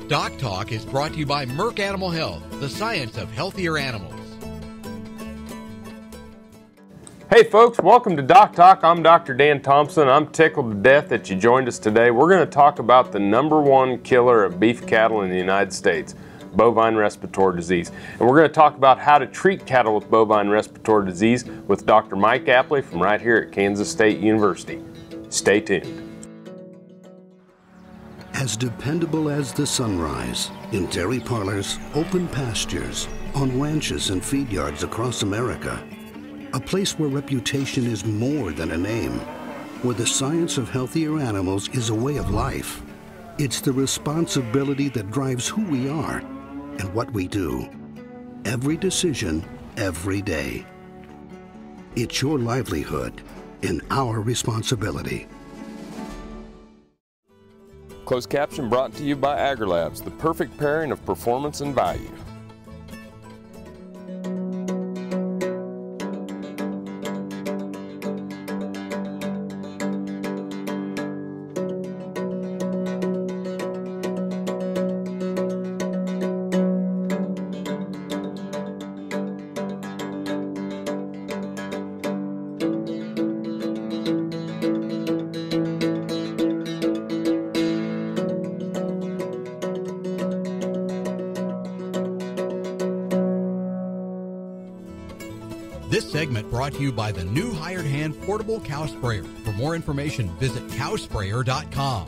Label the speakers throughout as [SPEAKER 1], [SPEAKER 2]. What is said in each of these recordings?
[SPEAKER 1] DocTalk is brought to you by Merck Animal Health, the science of healthier animals.
[SPEAKER 2] Hey folks, welcome to DocTalk. I'm Dr. Dan Thompson. I'm tickled to death that you joined us today. We're going to talk about the #1 killer of beef cattle in the United States, bovine respiratory disease. And we're going to talk about how to treat cattle with bovine respiratory disease with Dr. Mike Apley from right here at Kansas State University. Stay tuned.
[SPEAKER 3] As dependable as the sunrise, in dairy parlors, open pastures, on ranches and feed yards across America, a place where reputation is more than a name, where the science of healthier animals is a way of life. It's the responsibility that drives who we are and what we do. Every decision, every day. It's your livelihood and our responsibility.
[SPEAKER 2] Closed caption brought to you by AgriLabs, the perfect pairing of performance and value.
[SPEAKER 1] This segment brought to you by the new Hired Hand Portable Cow Sprayer. For more information, visit cowsprayer.com.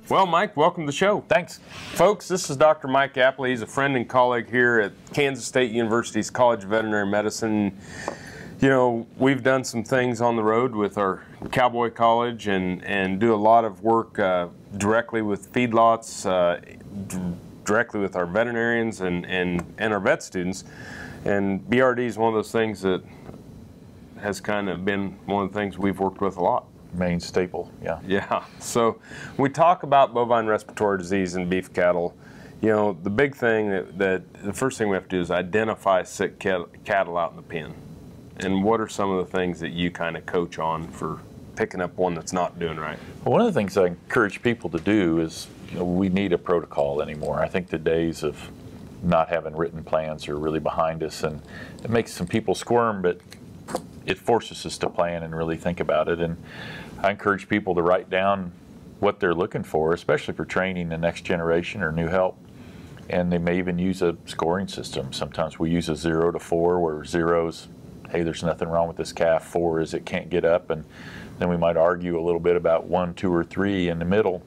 [SPEAKER 2] Well, Mike, welcome to the show.
[SPEAKER 4] Thanks.
[SPEAKER 2] Folks, this is Dr. Mike Apley. He's a friend and colleague here at Kansas State University's College of Veterinary Medicine. You know, we've done some things on the road with our Cowboy College and do a lot of work directly with feedlots, directly with our veterinarians and our vet students. And BRD is one of those things that has kind of been one of the things we've worked with a lot.
[SPEAKER 4] Main staple, yeah.
[SPEAKER 2] Yeah, so we talk about bovine respiratory disease in beef cattle. You know, the big thing that the first thing we have to do is identify sick cattle out in the pen. And what are some of the things that you kind of coach on for picking up one that's not doing right?
[SPEAKER 4] Well, one of the things I encourage people to do is, you know, we need a protocol anymore. I think the days of not having written plans are really behind us, and it makes some people squirm, but it forces us to plan and really think about it. And I encourage people to write down what they're looking for, especially for training the next generation or new help. And they may even use a scoring system. Sometimes we use a 0 to 4, where 0's, hey, there's nothing wrong with this calf, 4 is it can't get up, and then we might argue a little bit about 1, 2, or 3 in the middle.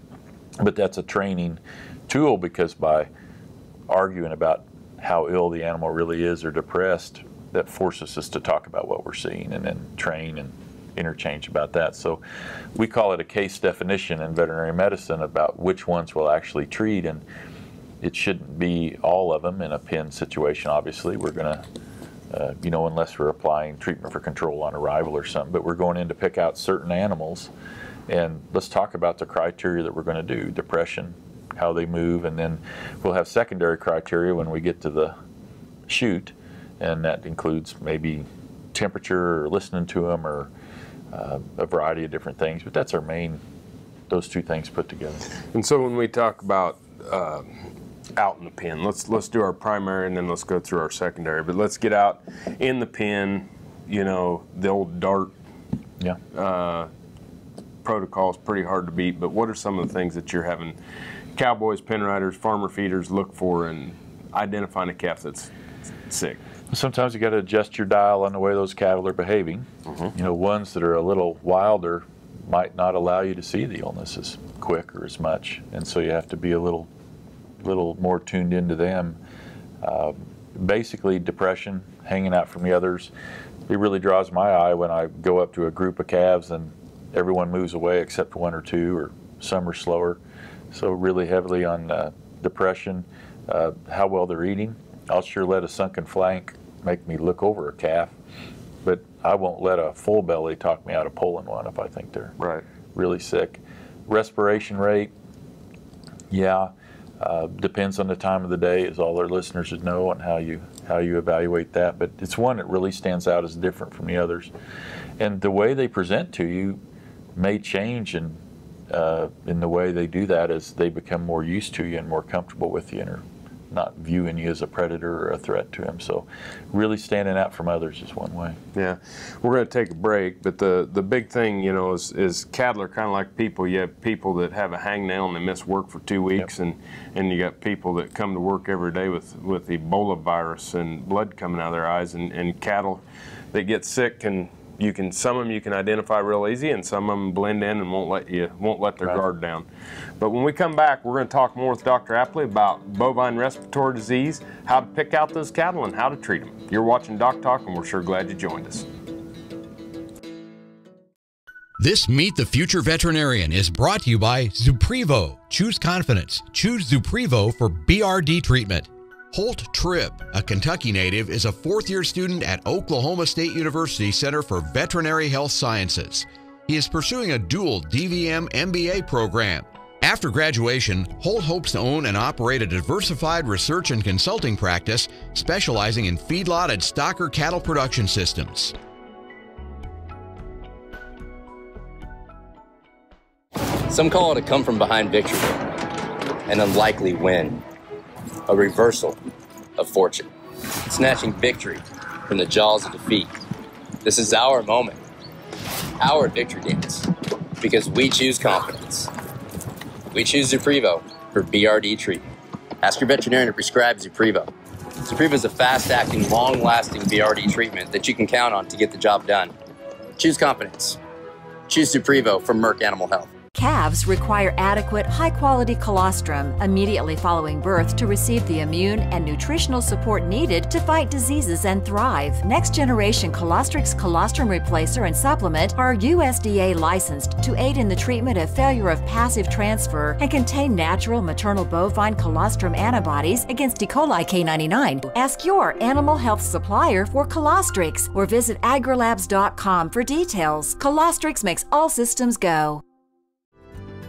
[SPEAKER 4] But that's a training tool, because by arguing about how ill the animal really is or depressed, that forces us to talk about what we're seeing and then train and interchange about that. So we call it a case definition in veterinary medicine about which ones we'll actually treat, and it shouldn't be all of them in a pen situation. Obviously, we're going to, you know, unless we're applying treatment for control on arrival or something, but we're going in to pick out certain animals. And let's talk about the criteria that we're going to do: depression, how they move, and then we'll have secondary criteria when we get to the chute, and that includes maybe temperature or listening to them or a variety of different things. But that's our main, those two things put together.
[SPEAKER 2] And so when we talk about out in the pen, let's do our primary and then let's go through our secondary. But let's get out in the pen. You know, the old DART protocol is pretty hard to beat. But what are some of the things that you're having cowboys, pen riders, farmer feeders look for in identifying a calf that's sick?
[SPEAKER 4] Sometimes you got to adjust your dial on the way those cattle are behaving. You know, ones that are a little wilder might not allow you to see the illness as quick or as much, and so you have to be a little more tuned into them. Basically, depression, hanging out from the others, it really draws my eye when I go up to a group of calves and everyone moves away except 1 or 2, or some are slower. So really heavily on depression, how well they're eating. I'll sure let a sunken flank make me look over a calf, but I won't let a full belly talk me out of pulling one if I think they're really sick. Respiration rate, depends on the time of the day, as all our listeners would know, and how you evaluate that. But it's one that really stands out as different from the others. And the way they present to you may change in in the way they do that as they become more used to you and more comfortable with you and are not viewing you as a predator or a threat to them. So really standing out from others is one way.
[SPEAKER 2] Yeah, we're going to take a break, but the big thing, you know, is cattle are kind of like people. You have people that have a hangnail and they miss work for 2 weeks,
[SPEAKER 4] Yep.
[SPEAKER 2] and you got people that come to work every day with Ebola virus and blood coming out of their eyes, and cattle that get sick, and some of them you can identify real easy, and some of them blend in and won't let their
[SPEAKER 4] Right.
[SPEAKER 2] guard down. But when we come back, we're going to talk more with Dr. Apley about bovine respiratory disease, how to pick out those cattle, and how to treat them. You're watching DocTalk, and we're sure glad you joined us.
[SPEAKER 1] This Meet the Future Veterinarian is brought to you by Zuprevo. Choose confidence. Choose Zuprevo for BRD treatment. Holt Tribb, a Kentucky native, is a fourth-year student at Oklahoma State University Center for Veterinary Health Sciences. He is pursuing a dual DVM MBA program. After graduation, Holt hopes to own and operate a diversified research and consulting practice specializing in feedlot and stocker cattle production systems.
[SPEAKER 5] Some call it a come-from-behind victory, an unlikely win, a reversal of fortune, snatching victory from the jaws of defeat. This is our moment, our victory dance, because we choose confidence. We choose Zuprevo for BRD treatment. Ask your veterinarian to prescribe Zuprevo. Zuprevo is a fast-acting, long-lasting BRD treatment that you can count on to get the job done. Choose confidence. Choose Zuprevo from Merck Animal Health.
[SPEAKER 6] Calves require adequate, high-quality colostrum immediately following birth to receive the immune and nutritional support needed to fight diseases and thrive. Next-generation Colostrix colostrum replacer and supplement are USDA licensed to aid in the treatment of failure of passive transfer and contain natural maternal bovine colostrum antibodies against E. coli K99. Ask your animal health supplier for Colostrix or visit agrilabs.com for details. Colostrix makes all systems go.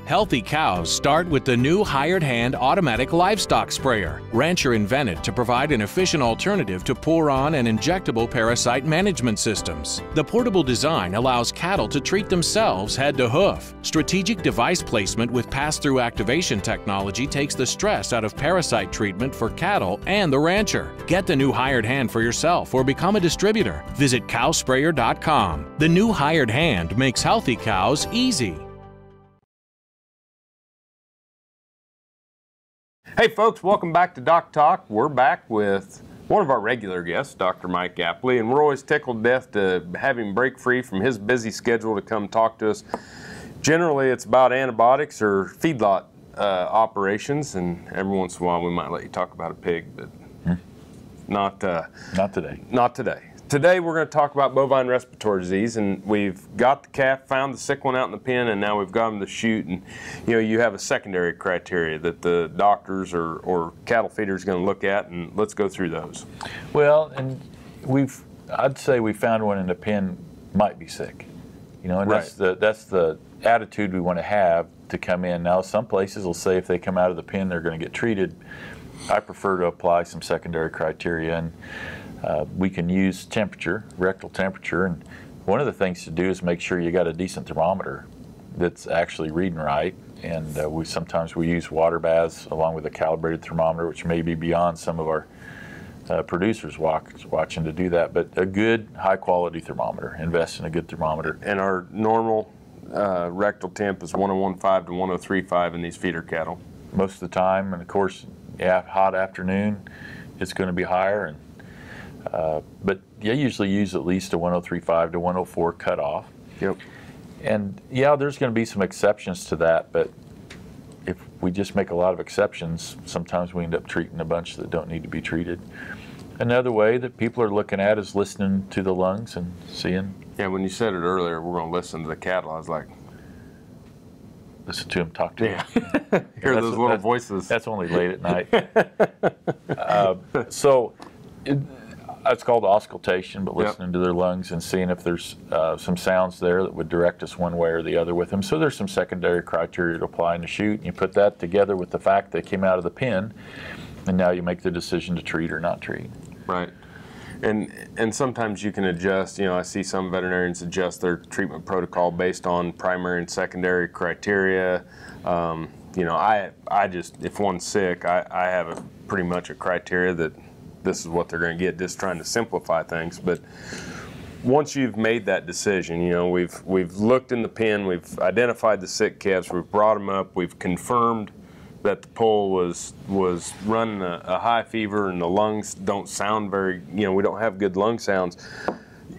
[SPEAKER 7] Healthy cows start with the new hired hand automatic livestock sprayer. Rancher invented to provide an efficient alternative to pour-on and injectable parasite management systems. The portable design allows cattle to treat themselves head to hoof. Strategic device placement with pass-through activation technology takes the stress out of parasite treatment for cattle and the rancher. Get the new hired hand for yourself or become a distributor. Visit cowsprayer.com. The new hired hand makes healthy cows easy.
[SPEAKER 2] Hey folks, welcome back to DocTalk. We're back with one of our regular guests, Dr. Mike Apley, and we're always tickled to death to have him break free from his busy schedule to come talk to us. Generally, it's about antibiotics or feedlot operations, and every once in a while we might let you talk about a pig, but not
[SPEAKER 4] today.
[SPEAKER 2] Not today. Today we're going to talk about bovine respiratory disease, and we've got the calf, found the sick one out in the pen, and now we've got them to shoot. And you have a secondary criteria that the doctors or cattle feeders are going to look at, and let's go through those.
[SPEAKER 4] Well, and I'd say we found one in the pen might be sick, and
[SPEAKER 2] Right.
[SPEAKER 4] that's the attitude we want to have to come in. Now, some places will say if they come out of the pen they're going to get treated. I prefer to apply some secondary criteria, and we can use temperature, rectal temperature, and one of the things to do is make sure you got a decent thermometer that's actually reading right. And sometimes we use water baths along with a calibrated thermometer, which may be beyond some of our producers watching to do that. But a good, high-quality thermometer. Invest in a good thermometer.
[SPEAKER 2] And our normal rectal temp is 1015 to 1035 in these feeder cattle.
[SPEAKER 4] Most of the time, and of course, hot afternoon, it's going to be higher. And but I usually use at least a 1035 to 104 cutoff.
[SPEAKER 2] Yep.
[SPEAKER 4] And there's going to be some exceptions to that, but if we just make a lot of exceptions, sometimes we end up treating a bunch that don't need to be treated. Another way that people are looking at is listening to the lungs and seeing.
[SPEAKER 2] Yeah, when you said it earlier, we're going to listen to the cattle, I was like,
[SPEAKER 4] listen to them, talk to them.
[SPEAKER 2] Hear those little voices.
[SPEAKER 4] That's only late at night. It's called auscultation, but listening to their lungs and seeing if there's some sounds there that would direct us one way or the other with them. So there's some secondary criteria to apply in the chute, and you put that together with the fact they came out of the pen, and now you make the decision to treat or not treat.
[SPEAKER 2] Right. And sometimes you can adjust. I see some veterinarians adjust their treatment protocol based on primary and secondary criteria. I just, if one's sick, I have pretty much a criteria that this is what they're going to get, just trying to simplify things. But once you've made that decision, we've looked in the pen, we've identified the sick calves, we've brought them up, we've confirmed that the pole was running a high fever and the lungs don't sound very, we don't have good lung sounds.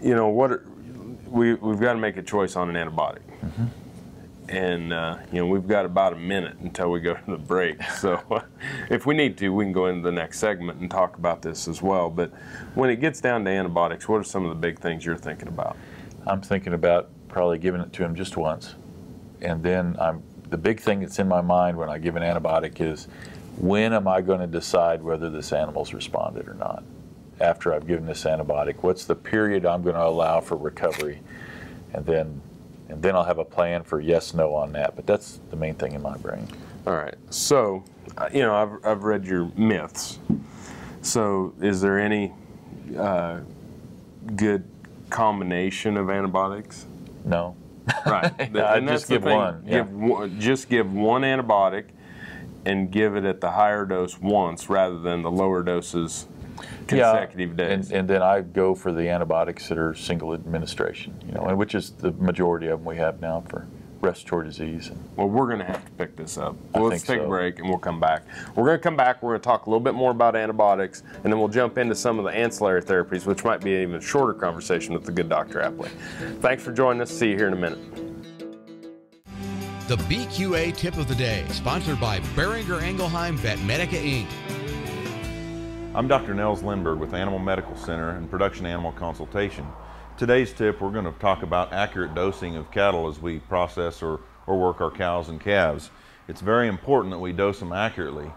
[SPEAKER 2] We've got to make a choice on an antibiotic. Mm-hmm. And we've got about a minute until we go to the break. So if we need to, we can go into the next segment and talk about this as well. But when it gets down to antibiotics, what are some of the big things you're thinking about?
[SPEAKER 4] I'm thinking about probably giving it to him just once. And then the big thing that's in my mind when I give an antibiotic is, when am I going to decide whether this animal's responded or not? After I've given this antibiotic, what's the period I'm going to allow for recovery? And then I'll have a plan for yes, no on that. But that's the main thing in my brain.
[SPEAKER 2] All right. So, I've read your myths. So, is there any good combination of antibiotics?
[SPEAKER 4] No.
[SPEAKER 2] Right.
[SPEAKER 4] And that's just give one. Yeah.
[SPEAKER 2] Just give one antibiotic and give it at the higher dose once rather than the lower doses consecutive days.
[SPEAKER 4] And then I go for the antibiotics that are single administration, and which is the majority of them we have now for respiratory disease.
[SPEAKER 2] Well, we're going to have to pick this up. Let's take a break and we'll come back. We're going to come back, we're going to talk a little bit more about antibiotics, and then we'll jump into some of the ancillary therapies, which might be an even shorter conversation with the good Dr. Apley. Thanks for joining us. See you here in a minute.
[SPEAKER 1] The BQA Tip of the Day, sponsored by Boehringer Ingelheim Vetmedica, Inc.
[SPEAKER 8] I'm Dr. Nels Lindberg with Animal Medical Center and Production Animal Consultation. Today's tip, we're going to talk about accurate dosing of cattle as we process or work our cows and calves. It's very important that we dose them accurately.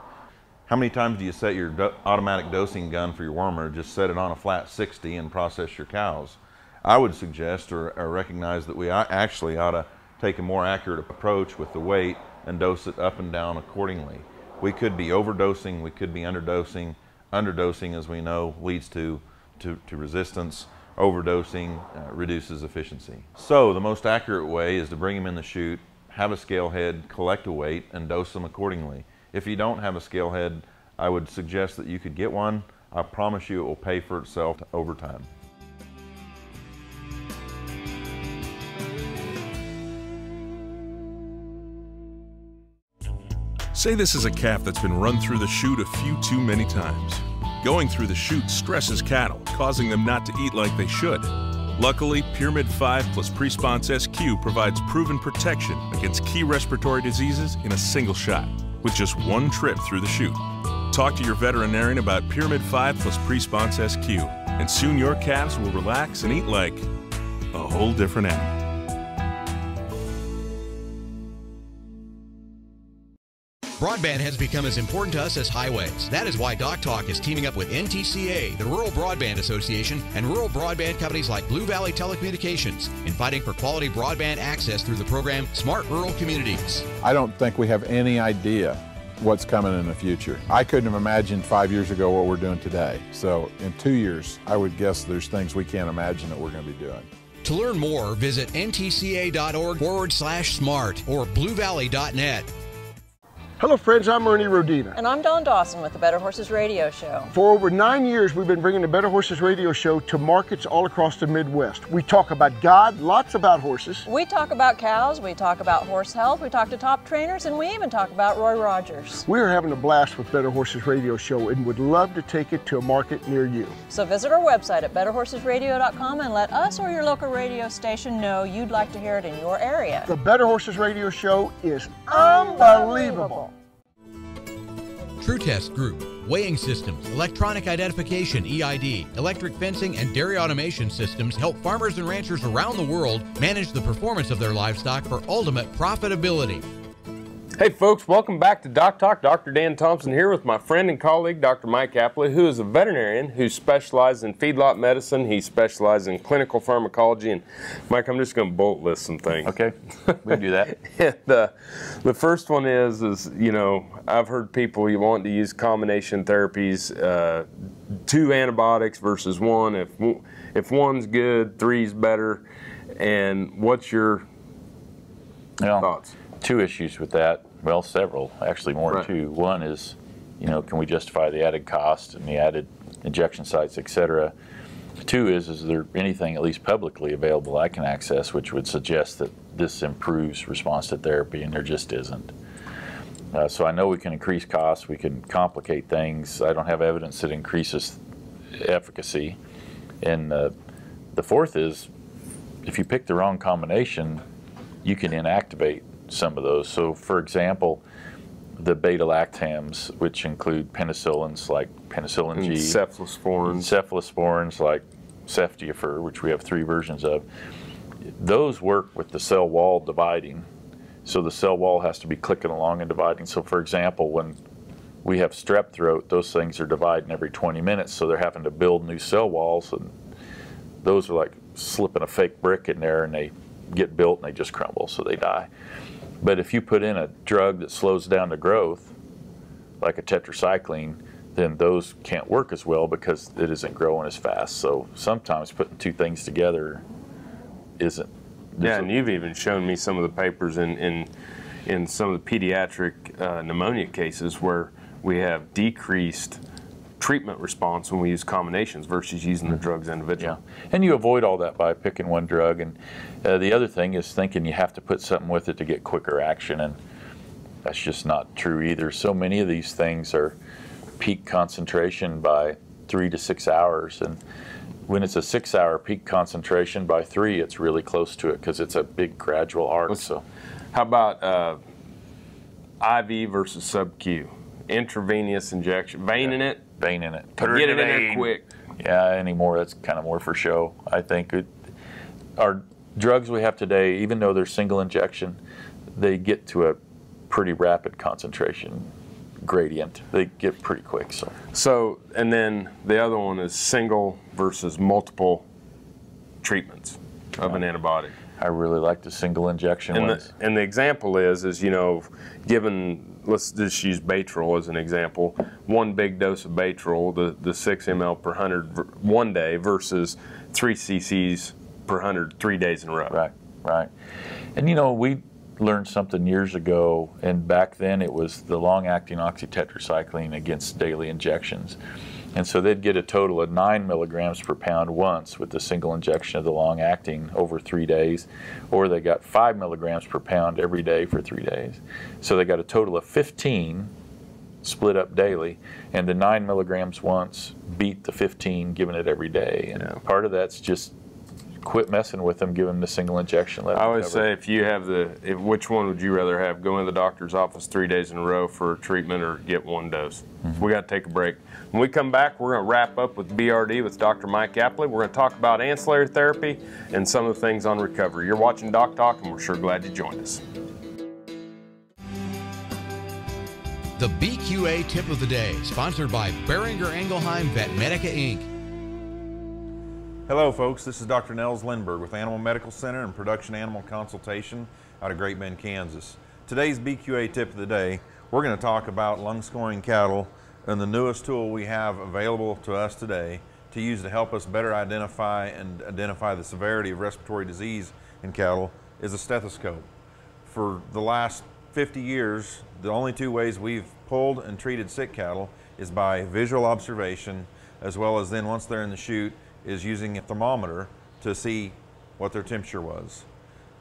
[SPEAKER 8] How many times do you set your automatic dosing gun for your wormer, just set it on a flat 60 and process your cows? I would suggest or recognize that we actually ought to take a more accurate approach with the weight and dose it up and down accordingly. We could be overdosing, we could be underdosing. Underdosing, as we know, leads to resistance. Overdosing reduces efficiency. So the most accurate way is to bring them in the chute, have a scale head, collect a weight, and dose them accordingly. If you don't have a scale head, I would suggest that you could get one. I promise you it will pay for itself over time.
[SPEAKER 9] Say this is a calf that's been run through the chute a few too many times. Going through the chute stresses cattle, causing them not to eat like they should. Luckily, Pyramid 5 plus Presponse SQ provides proven protection against key respiratory diseases in a single shot, with just one trip through the chute. Talk to your veterinarian about Pyramid 5 plus Presponse SQ, and soon your calves will relax and eat like a whole different animal.
[SPEAKER 1] Broadband has become as important to us as highways. That is why DocTalk is teaming up with NTCA, the Rural Broadband Association, and rural broadband companies like Blue Valley Telecommunications in fighting for quality broadband access through the program Smart Rural Communities.
[SPEAKER 10] I don't think we have any idea what's coming in the future. I couldn't have imagined 5 years ago what we're doing today. So in 2 years, I would guess there's things we can't imagine that we're going to be doing.
[SPEAKER 1] To learn more, visit ntca.org/smart or bluevalley.net.
[SPEAKER 11] Hello friends, I'm Ernie Rodina.
[SPEAKER 12] And I'm Dawn Dawson with the Better Horses Radio Show.
[SPEAKER 11] For over 9 years, we've been bringing the Better Horses Radio Show to markets all across the Midwest. We talk about God, lots about horses.
[SPEAKER 12] We talk about cows, we talk about horse health, we talk to top trainers, and we even talk about Roy Rogers.
[SPEAKER 11] We are having a blast with Better Horses Radio Show and would love to take it to a market near you.
[SPEAKER 12] So visit our website at betterhorsesradio.com and let us or your local radio station know you'd like to hear it in your area.
[SPEAKER 11] The Better Horses Radio Show is unbelievable.
[SPEAKER 1] True Test Group, weighing systems, electronic identification EID, electric fencing, and dairy automation systems help farmers and ranchers around the world manage the performance of their livestock for ultimate profitability.
[SPEAKER 2] Hey folks, welcome back to DocTalk. Dr. Dan Thompson here with my friend and colleague, Dr. Mike Apley, who is a veterinarian who specializes in feedlot medicine. He specializes in clinical pharmacology. And Mike, I'm just going to bullet list some things.
[SPEAKER 4] Okay, we can do that.
[SPEAKER 2] The first one is, you know, I've heard people you want to use combination therapies, 2 antibiotics versus 1. If 1's good, 3's better. And what's your thoughts?
[SPEAKER 4] 2 issues with that. Well, several, actually more than 2. One is, you know, can we justify the added cost and the added injection sites, et cetera? 2 is there anything at least publicly available I can access which would suggest that this improves response to therapy, and there just isn't. So I know we can increase costs, we can complicate things. I don't have evidence that increases efficacy. And the 4th is, if you pick the wrong combination, you can inactivate some of those. So for example, the beta-lactams, which include penicillins like penicillin G, cephalosporins like ceftiofur, which we have 3 versions of, those work with the cell wall dividing. So the cell wall has to be clicking along and dividing. So for example, when we have strep throat, those things are dividing every 20 minutes, so they're having to build new cell walls, and those are like slipping a fake brick in there, and they get built and they just crumble, so they die. But if you put in a drug that slows down the growth, like a tetracycline, then those can't work as well because it isn't growing as fast. So sometimes putting 2 things together isn't.
[SPEAKER 2] Yeah, and you've even shown me some of the papers in some of the pediatric pneumonia cases where we have decreased treatment response when we use combinations versus using the drugs individually.
[SPEAKER 4] Yeah, and you avoid all that by picking one drug. And the other thing is thinking you have to put something with it to get quicker action, and that's just not true either. So many of these things are peak concentration by 3 to 6 hours, and when it's a 6-hour peak concentration by 3, it's really close to it because it's a big gradual arc. So,
[SPEAKER 2] how about IV versus sub-Q? Intravenous injection, vein in it?
[SPEAKER 4] Vein in it.
[SPEAKER 2] Get it in there quick.
[SPEAKER 4] Yeah, anymore that's kind of more for show. I think our drugs we have today, even though they're single injection, they get to a pretty rapid concentration gradient. They get pretty quick.
[SPEAKER 2] So, and then the other one is single versus multiple treatments of an antibiotic.
[SPEAKER 4] I really like the single injection ones.
[SPEAKER 2] And the example is, you know, given, let's just use Baytril as an example, 1 big dose of Baytril, the 6 ml per 100 one day versus 3 cc's per 100 3 days in a row.
[SPEAKER 4] Right, right. And you know, we learned something years ago, and back then it was the long-acting oxytetracycline against daily injections. And so they'd get a total of 9 milligrams per pound once with the single injection of the long-acting over 3 days, or they got 5 milligrams per pound every day for 3 days. So they got a total of 15 split up daily, and the 9 milligrams once beat the 15 given it every day. And part of that's just quit messing with them, give them the single injection.
[SPEAKER 2] I always say, if you have which one would you rather have? Go into the doctor's office 3 days in a row for treatment, or get 1 dose? We got to take a break. When we come back, we're going to wrap up with BRD with Dr. Mike Apley. We're going to talk about ancillary therapy and some of the things on recovery. You're watching DocTalk, and we're sure glad you joined us.
[SPEAKER 1] The BQA tip of the day, sponsored by Beringer Engelheim Vet Medica Inc.
[SPEAKER 8] Hello folks, this is Dr. Nels Lindberg with Animal Medical Center and Production Animal Consultation out of Great Bend, Kansas. Today's BQA tip of the day, we're going to talk about lung scoring cattle and the newest tool we have available to us today to use to help us better identify the severity of respiratory disease in cattle is a stethoscope. For the last 50 years, the only 2 ways we've pulled and treated sick cattle is by visual observation, as well as then once they're in the chute, is using a thermometer to see what their temperature was.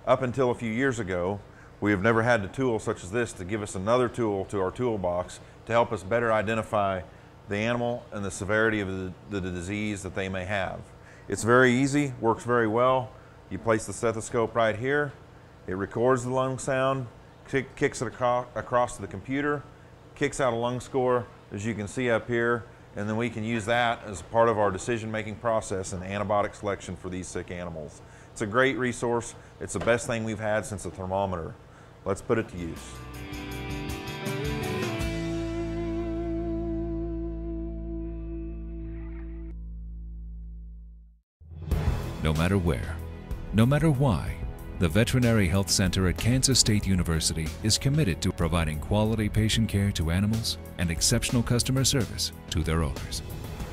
[SPEAKER 8] Up until a few years ago, we have never had a tool such as this to give us another tool to our toolbox to help us better identify the animal and the severity of the disease that they may have. It's very easy, works very well. You place the stethoscope right here, it records the lung sound, kicks it across to the computer, kicks out a lung score, as you can see up here, and then we can use that as part of our decision-making process and antibiotic selection for these sick animals. It's a great resource. It's the best thing we've had since a thermometer. Let's put it to use.
[SPEAKER 13] No matter where, no matter why, the Veterinary Health Center at Kansas State University is committed to providing quality patient care to animals and exceptional customer service to their owners.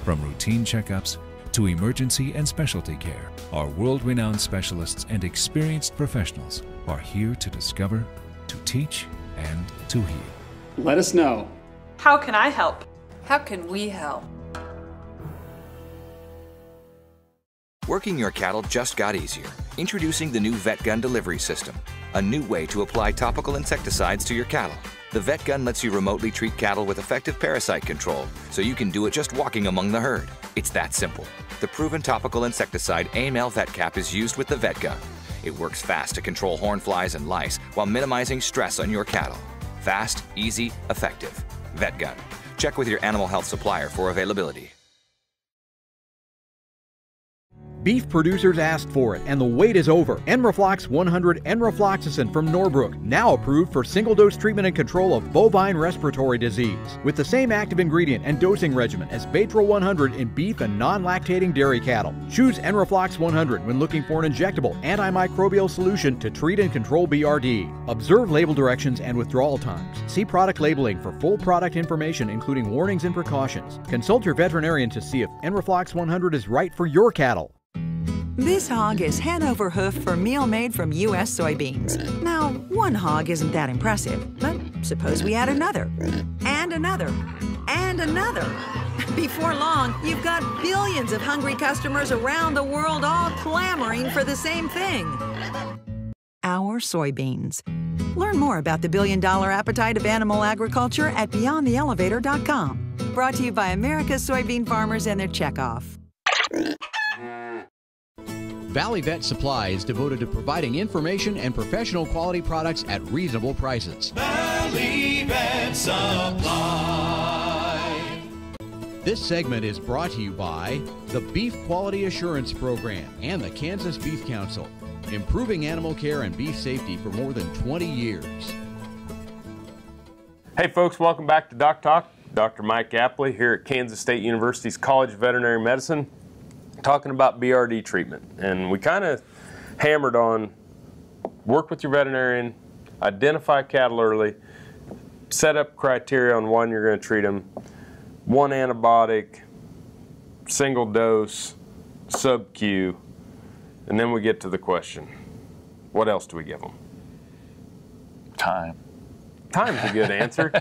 [SPEAKER 13] From routine checkups to emergency and specialty care, our world-renowned specialists and experienced professionals are here to discover, to teach, and to heal.
[SPEAKER 14] Let us know.
[SPEAKER 15] How can I help?
[SPEAKER 16] How can we help?
[SPEAKER 17] Working your cattle just got easier. Introducing the new VetGun delivery system, a new way to apply topical insecticides to your cattle. The VetGun lets you remotely treat cattle with effective parasite control, so you can do it just walking among the herd. It's that simple. The proven topical insecticide AML VetCap is used with the VetGun. It works fast to control horn flies and lice while minimizing stress on your cattle. Fast, easy, effective. VetGun. Check with your animal health supplier for availability.
[SPEAKER 18] Beef producers asked for it, and the wait is over. Enroflox 100 Enrofloxacin from Norbrook, now approved for single-dose treatment and control of bovine respiratory disease, with the same active ingredient and dosing regimen as Baytril 100 in beef and non-lactating dairy cattle. Choose Enroflox 100 when looking for an injectable antimicrobial solution to treat and control BRD. Observe label directions and withdrawal times. See product labeling for full product information, including warnings and precautions. Consult your veterinarian to see if Enroflox 100 is right for your cattle.
[SPEAKER 19] This hog is Hanover hoof for meal made from U.S. soybeans. Now, one hog isn't that impressive, but suppose we add another, and another, and another. Before long, you've got billions of hungry customers around the world all clamoring for the same thing. Our soybeans. Learn more about the billion-dollar appetite of animal agriculture at BeyondTheElevator.com. Brought to you by America's soybean farmers and their checkoff.
[SPEAKER 1] Valley Vet Supply is devoted to providing information and professional quality products at reasonable prices.
[SPEAKER 20] Valley Vet Supply.
[SPEAKER 1] This segment is brought to you by the Beef Quality Assurance Program and the Kansas Beef Council, improving animal care and beef safety for more than 20 years.
[SPEAKER 2] Hey folks, welcome back to DocTalk. Dr. Mike Apley here at Kansas State University's College of Veterinary Medicine, talking about BRD treatment. And we kind of hammered on work with your veterinarian, identify cattle early, set up criteria on when you're going to treat them, one antibiotic, single dose, sub-Q, and then we get to the question, what else do we give them?
[SPEAKER 4] Time.
[SPEAKER 2] Time's a good answer.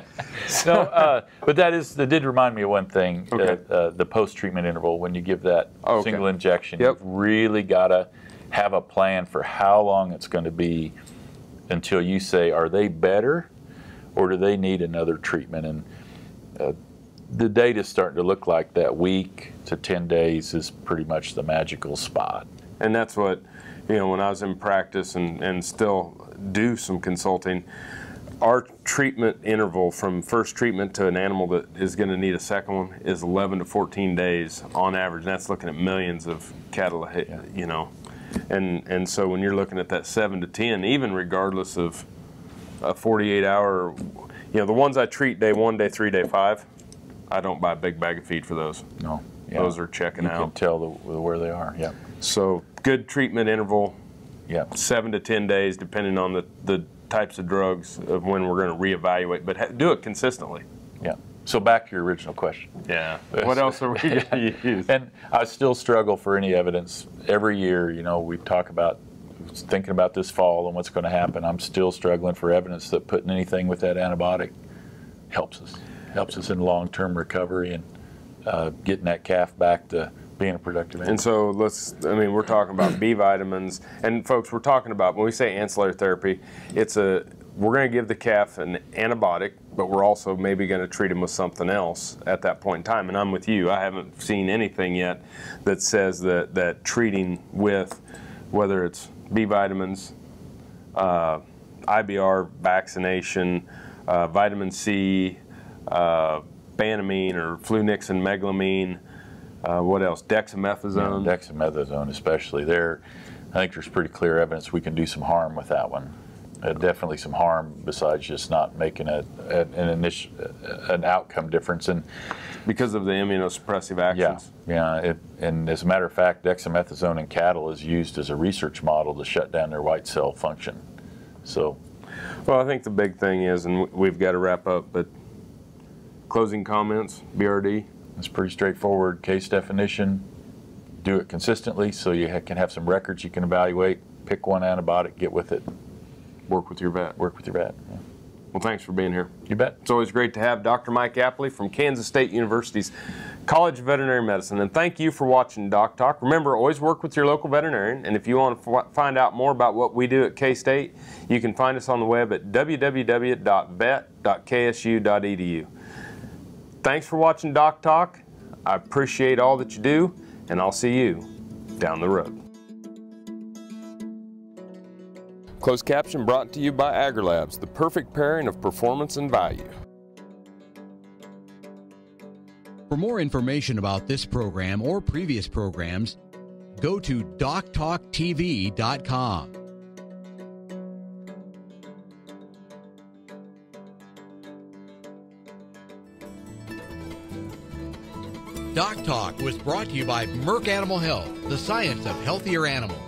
[SPEAKER 4] No, but that did remind me of one thing, okay. The post-treatment interval, when you give that single injection, you've really got to have a plan for how long it's going to be until you say, are they better or do they need another treatment? And the data's starting to look like that week to 10 days is pretty much the magical spot.
[SPEAKER 2] And that's what, when I was in practice and still do some consulting, our treatment interval from first treatment to an animal that is going to need a second one is 11 to 14 days on average. And that's looking at millions of cattle, And so when you're looking at that 7 to 10, even regardless of a 48-hour, the ones I treat day 1, day 3, day 5, I don't buy a big bag of feed for those.
[SPEAKER 4] No. Yeah.
[SPEAKER 2] Those are checking out.
[SPEAKER 4] You can tell where they are, yeah.
[SPEAKER 2] So good treatment interval, 7 to 10 days, depending on the types of drugs of when we're going to reevaluate, but do it consistently.
[SPEAKER 4] Yeah. So back to your original question.
[SPEAKER 2] Yeah. What else are we going to use?
[SPEAKER 4] And I still struggle for any evidence. Every year, we talk about thinking about this fall and what's going to happen. I'm still struggling for evidence that putting anything with that antibiotic helps us. Helps us in long-term recovery and getting that calf back to being a productive animal.
[SPEAKER 2] And so we're talking about B vitamins, and folks, we're talking about, when we say ancillary therapy, we're going to give the calf an antibiotic, but we're also maybe going to treat him with something else at that point in time. And I'm with you. I haven't seen anything yet that says that treating with, whether it's B vitamins, IBR vaccination, vitamin C, Banamine or flunixin, meglumine, what else? Dexamethasone.
[SPEAKER 4] Yeah, dexamethasone especially. I think there's pretty clear evidence we can do some harm with that one. definitely some harm besides just not making an outcome difference. And
[SPEAKER 2] because of the immunosuppressive actions.
[SPEAKER 4] And as a matter of fact, dexamethasone in cattle is used as a research model to shut down their white cell function. So,
[SPEAKER 2] well, I think the big thing is, and we've got to wrap up, but closing comments, BRD?
[SPEAKER 4] It's pretty straightforward. Case definition, do it consistently so you can have some records you can evaluate, pick one antibiotic, get with it.
[SPEAKER 2] Work with your vet.
[SPEAKER 4] Work with your vet. Yeah.
[SPEAKER 2] Well, thanks for being here.
[SPEAKER 4] You bet.
[SPEAKER 2] It's always great to have Dr. Mike Apley from Kansas State University's College of Veterinary Medicine. And thank you for watching DocTalk. Remember, always work with your local veterinarian. And if you want to find out more about what we do at K-State, you can find us on the web at www.vet.ksu.edu. Thanks for watching DocTalk. I appreciate all that you do, and I'll see you down the road. Closed caption brought to you by AgriLabs, the perfect pairing of performance and value.
[SPEAKER 1] For more information about this program or previous programs, go to DocTalkTV.com. DocTalk was brought to you by Merck Animal Health, the science of healthier animals.